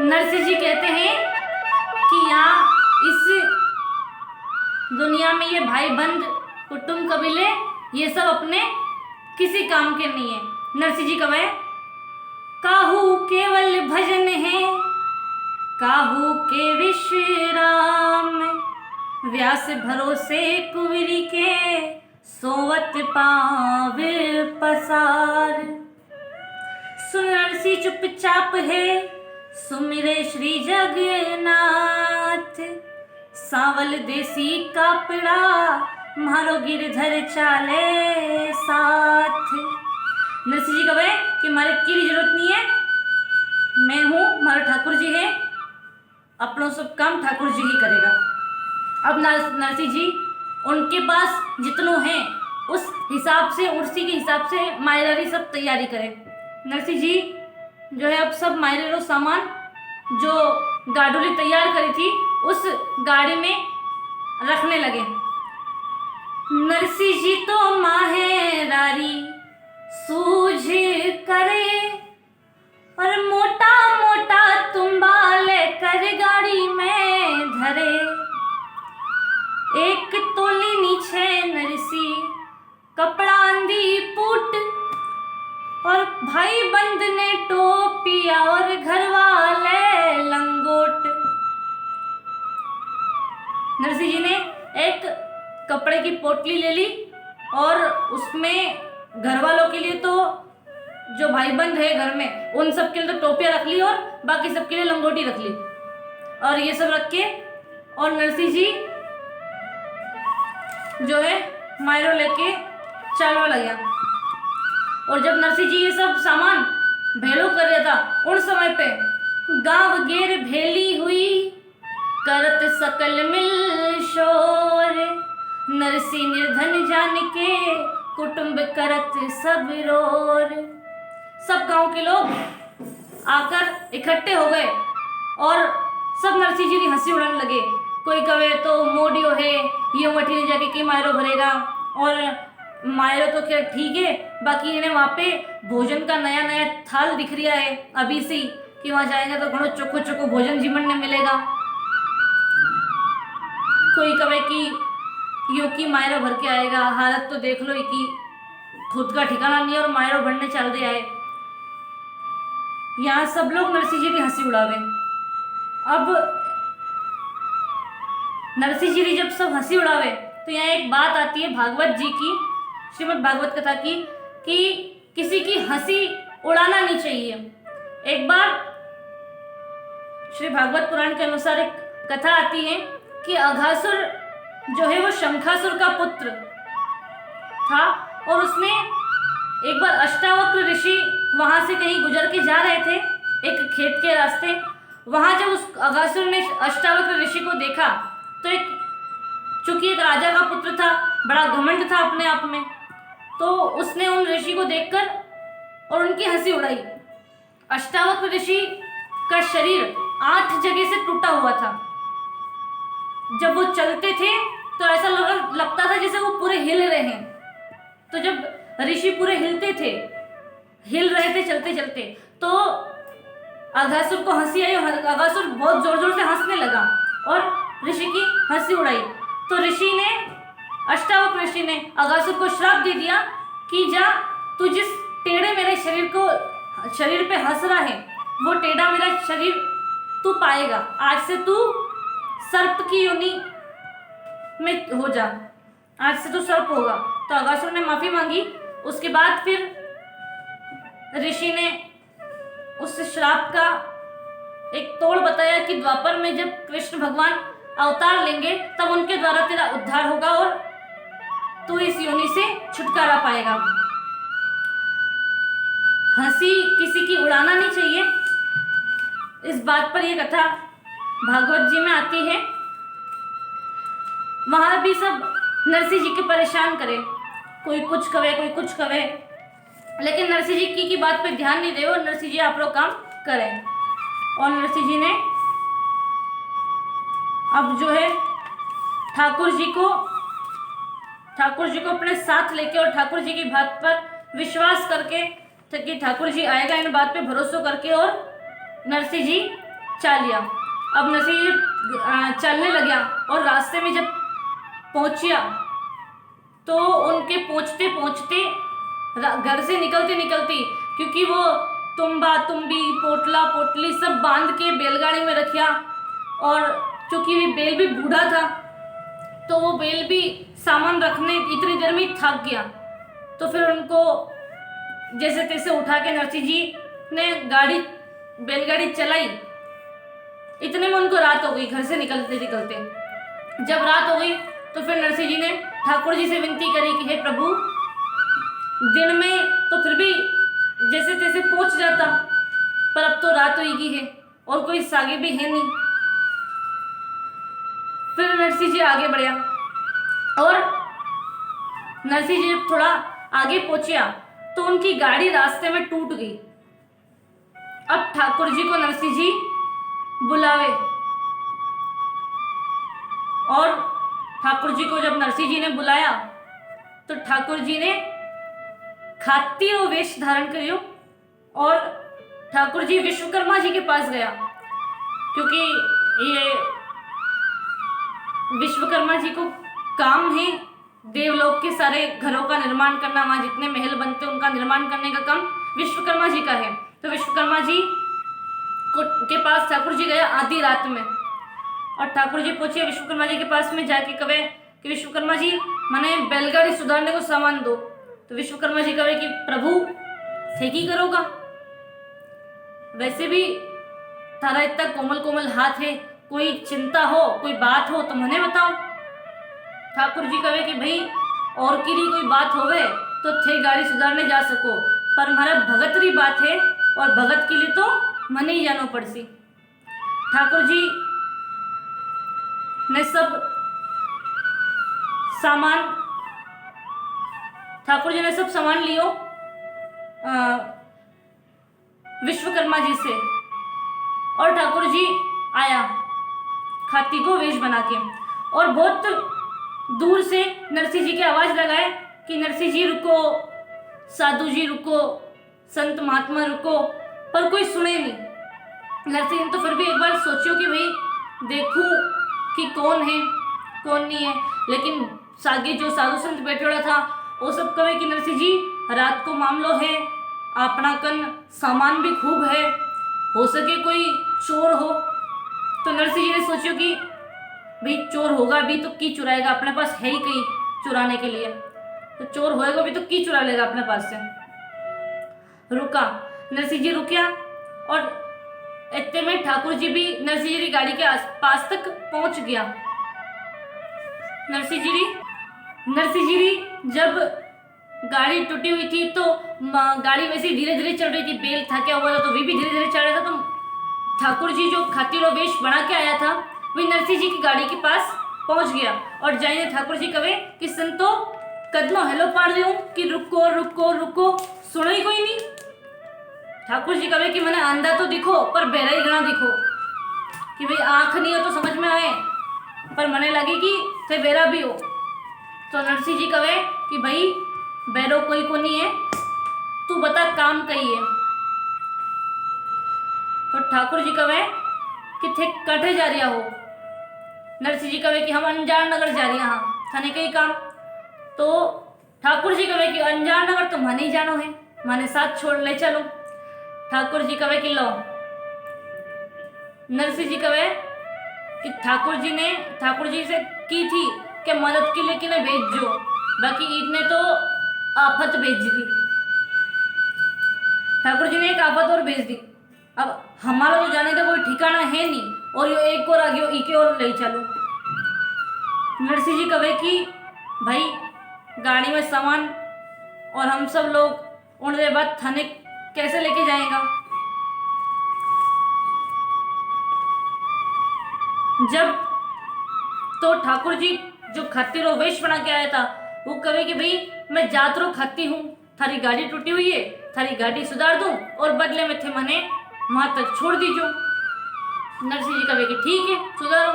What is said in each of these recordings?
नरसिंह जी कहते हैं कि यहाँ इस दुनिया में ये भाई बंद कुटुंब कबीले ये सब अपने किसी काम के नहीं है। नरसिंह जी कब है? काहू केवल भजन है, काहू के विश्राम, व्यास भरोसे कुंवरी के, सोवत पाव पसार। सुन नरसिंह चुपचाप है, सुमिरे श्री जगन्नाथ, सांवल देसी कापड़ा, मारो गिरधर चाले साथ। नरसिंह जी कब है कि हमारे की जरूरत नहीं है, मैं हूँ, हमारे ठाकुर जी है, अपनों सब काम ठाकुर जी ही करेगा। अब नरसिंह जी उनके पास जितनों हैं उस हिसाब से, उसी के हिसाब से मायरारी सब तैयारी करें। नरसिंह जी जो है अब सब मायरेरो सामान जो गाडुली तैयार करी थी उस गाड़ी में रखने लगे। नरसिंह जी तो माहेरारी सूझ करे, और मोटा मोटा तुम्बा लेकर गाड़ी में धरे। एक तोली नीचे नरसिंह कपड़ा अंधी पुट, और भाई बंद ने टोपिया और घर वाले लंगोट। नरसिंह जी ने एक कपड़े की पोटली ले ली और उसमें घर वालों के लिए तो जो भाई बंद है घर में उन सब के लिए तो टोपियां रख ली और बाकी सबके लिए लंगोटी रख ली, और ये सब रख के और नरसिंह जी जो है मायरो लेके चलने लगा। और जब नरसिंह जी ये सब सामान भेलो कर रहा था उन समय पे गांव गेर भेली हुई, करत सकल मिल शोर। नरसिंह निर्धन जान के कुटुंब करत सब रोर। सब गांव के लोग आकर इकट्ठे हो गए और सब नरसिंह जी की हंसी उड़ाने लगे। कोई कहे तो मोडियो है, ये मठी जाके की मायरो भरेगा, और मायरो तो क्या ठीक है, बाकी इन्हें वहाँ पे भोजन का नया नया थाल दिख रहा है अभी से कि वहाँ जाएंगे तो घणो चोखो चोखो भोजन जीवन में मिलेगा। कोई कहे कि यो की मायरो भर के आएगा, हालत तो देख लो कि खुद का ठिकाना नहीं है और मायरो भरने चल रहे आए। यहाँ सब लोग नरसिंह जी की हंसी उड़ावे। अब नरसिंह जी जब सब हंसी उड़ावे तो यहाँ एक बात आती है भागवत जी की, श्रीमद् भागवत कथा की, कि किसी की हंसी उड़ाना नहीं चाहिए। एक बार श्री भागवत पुराण के अनुसार एक कथा आती है कि अघासुर जो है वो शंखासुर का पुत्र था, और उसमें एक बार अष्टावक्र ऋषि वहां से कहीं गुजर के जा रहे थे एक खेत के रास्ते। वहां जब उस अघासुर ने अष्टावक्र ऋषि को देखा तो चूंकि एक राजा का पुत्र था, बड़ा घमंड था अपने आप में, तो उसने उन ऋषि को देखकर और उनकी हंसी उड़ाई। अष्टावक्र ऋषि का शरीर 8 जगह से टूटा हुआ था। जब वो चलते थे तो ऐसा लगता था जैसे वो पूरे हिल रहे हैं। तो जब ऋषि पूरे हिल रहे थे चलते चलते, तो अघासुर को हंसी आई। अघासुर बहुत जोर जोर से हंसने लगा और ऋषि की हंसी उड़ाई। तो अष्टावक्र ऋषि ने अघासुर को श्राप दे दिया कि जा, तू जिस टेढ़े मेरे शरीर पे हंस रहा है वो टेढ़ा मेरा शरीर तू पाएगा, आज से तू सर्प की योनि में हो जा, आज से तू सर्प होगा। तो अघासुर ने माफी मांगी। उसके बाद फिर ऋषि ने उस श्राप का एक तोड़ बताया कि द्वापर में जब कृष्ण भगवान अवतार लेंगे तब उनके द्वारा तेरा उद्धार होगा और तू इस योनि से छुटकारा पाएगा। हंसी किसी की उड़ाना नहीं चाहिए, इस बात पर यह कथा भागवत जी में आती है। वहां भी सब नरसिंह जी के परेशान करे, कोई कुछ कवे कोई कुछ कवे, लेकिन नरसिंह जी की बात पे ध्यान नहीं दे और नरसिंह जी आप लोग काम करें। और नरसिंह जी ने अब जो है ठाकुर जी को अपने साथ लेके और ठाकुर जी की बात पर विश्वास करके कि ठाकुर जी आएगा, इन बात पे भरोसा करके और नरसिंह जी चाल लिया। अब नरसिंह जी चलने लगा और रास्ते में जब पहुंचा तो उनके पहुंचते पहुंचते घर से निकलते निकलते, क्योंकि वो तुम्बा तुम्बी पोटला पोटली सब बांध के बैलगाड़ी में रखा, और चूंकि बैल भी बूढ़ा था तो वो बैल भी सामान रखने इतनी देर में थक गया। तो फिर उनको जैसे तैसे उठा के नरसिंह जी ने बैलगाड़ी चलाई। इतने में उनको रात हो गई घर से निकलते निकलते। जब रात हो गई तो फिर नरसिंह जी ने ठाकुर जी से विनती करी कि हे प्रभु, दिन में तो फिर भी जैसे तैसे पहुंच जाता, पर अब तो रात हो गई है और कोई सागे भी है नहीं। फिर नरसिंह जी आगे बढ़ा और नरसिंह जी जब थोड़ा आगे पहुंचा तो उनकी गाड़ी रास्ते में टूट गई। अब ठाकुर जी को नरसिंह जी बुलावे, और ठाकुर जी को जब नरसिंह जी ने बुलाया तो ठाकुर जी ने खाती और वेश धारण करियो और ठाकुर जी विश्वकर्मा जी के पास गया, क्योंकि ये विश्वकर्मा जी को काम है देवलोक के सारे घरों का निर्माण करना, वहां जितने महल बनते उनका निर्माण करने का काम विश्वकर्मा जी का है। तो विश्वकर्मा जी के पास ठाकुर जी गया आधी रात में, और ठाकुर जी पहुंचे विश्वकर्मा जी के पास में जाके कहे कि विश्वकर्मा जी मैंने बैलगाड़ी सुधारने को सामान दो। तो विश्वकर्मा जी कहे कि प्रभु ठेकी करोगा, वैसे भी तारा इतना कोमल कोमल हाथ है, कोई चिंता हो कोई बात हो तो मने बताओ। ठाकुर जी कहे कि भाई और की कोई बात होवे तो थे गाड़ी सुधारने जा सको, पर हमारा भगत री बात है और भगत के लिए तो मने ही जानो पड़सी। ठाकुर जी ने सब सामान लियो विश्वकर्मा जी से, और ठाकुर जी आया खाती को वेश बना के, और बहुत दूर से नरसिंह जी की आवाज लगाए कि नरसिंह जी रुको, साधु जी रुको, संत महात्मा रुको, पर कोई सुने नहीं। नरसिंह ने तो फिर भी एक बार सोचो कि भाई देखूं कि कौन है कौन नहीं है, लेकिन सागे जो साधु संत बैठे हुआ था वो सब कहे कि नरसिंह जी रात को मामलो है, अपना कन सामान भी खूब है, हो सके कोई चोर हो। तो नरसिंह जी ने सोचो कि भाई चोर होगा भी तो की चुराएगा, अपने पास है ही कहीं चुराने के लिए, तो चोर होएगा भी तो की चुरा लेगा अपने पास से। रुका, नरसिंह जी रुकिया, और इतने में ठाकुर जी भी नरसिंह जी की गाड़ी के पास तक पहुंच गया। नरसिंह जी जब गाड़ी टूटी हुई थी तो गाड़ी वैसे धीरे धीरे चल रही थी, बेल था क्या हुआ था तो वे भी धीरे धीरे चल रहा था। तो ठाकुर जी जो खातिर वेश बना के आया था वही नरसिंह जी की गाड़ी के पास पहुंच गया, और जाइए ठाकुर जी कहे कि संतो कदमो हेलो पाड़ दूं कि रुको रुको रुको, सुनो ही कोई नहीं। ठाकुर जी कहे कि मैंने अंधा तो दिखो पर बहरा ही घना दिखो, कि भाई आंख नहीं हो तो समझ में आए, पर मने लगे कि थे बेरा भी हो। तो नरसिंह जी कहे कि भाई बैरो कोई को नहीं है, तू बता काम कही है। तो ठाकुर जी कहे कि थे कटे जा रिया हो। नरसिंह जी कहे कि हम अनजान नगर जा रिया हाँ, थाने कई काम। तो ठाकुर जी कहे कि अनजान नगर तो मने ही जानो है, माने साथ छोड़ ले चलो। ठाकुर जी कहे कि लो। नरसिंह जी कहे कि ठाकुर जी से की थी कि मदद के लिए कि भेज जो, बाकी इतने तो आफत भेज दी। ठाकुर जी ने एक आफत और भेज दी, अब हमारा तो जाने का कोई ठिकाना है नहीं, और यो एक और आगे इके और ले चलो। नरसिंह जी कहे कि भाई गाड़ी में सामान और हम सब लोग उड़ने बाद थाने कैसे लेके जाएगा। जब तो ठाकुर जी जो खातिर वेश बना के आया था वो कहे कि भाई मैं जातरो खाती हूँ, थारी गाड़ी टूटी हुई है, थारी गाड़ी सुधार दूं और बदले में थे मने वहां तक छोड़ दीजो। नरसिंह जी कहे कि ठीक है सुधारो।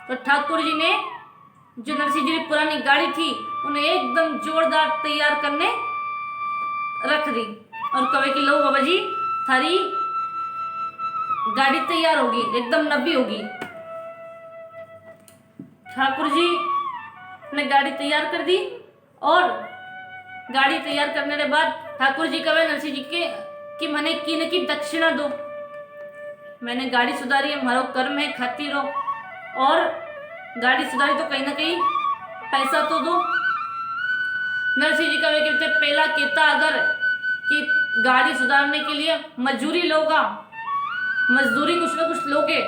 तो ठाकुर जी ने जो नरसिंह जी की पुरानी गाड़ी थी उन्हें एकदम जोरदार तैयार करने रख दी, और कहे कि लो बाबा जी थारी गाड़ी तैयार होगी, एकदम नवी होगी। ठाकुर जी ने गाड़ी तैयार कर दी और गाड़ी तैयार करने के बाद ठाकुर जी कहे नरसिंह जी के कि मने की न की दक्षिणा दो, मैंने गाड़ी सुधारी है, मारो कर्म है, खाती रहो और गाड़ी सुधारी तो कहीं ना कहीं पैसा तो दो। नरसिंह जी कहे कहते पहला कहता अगर कि गाड़ी सुधारने के लिए मजदूरी लोगा, मजदूरी कुछ ना कुछ लोगे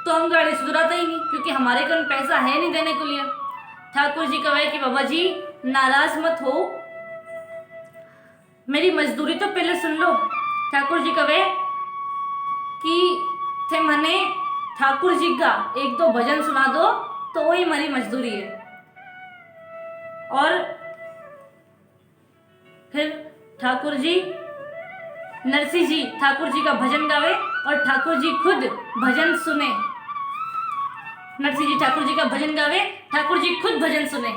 तो हम गाड़ी सुधराते ही नहीं, क्योंकि हमारे कन पैसा है नहीं देने के लिए। ठाकुर जी कहे कि बाबा जी नाराज मत हो, मेरी मजदूरी तो पहले सुन लो। ठाकुर जी कहे कि थे मने ठाकुर जी का एक दो भजन सुना दो तो वही हमारी मजदूरी है। और फिर ठाकुर जी नरसिंह जी ठाकुर जी का भजन गावे और ठाकुर जी खुद भजन सुने। नरसिंह जी ठाकुर जी का भजन गावे, ठाकुर जी खुद भजन सुने।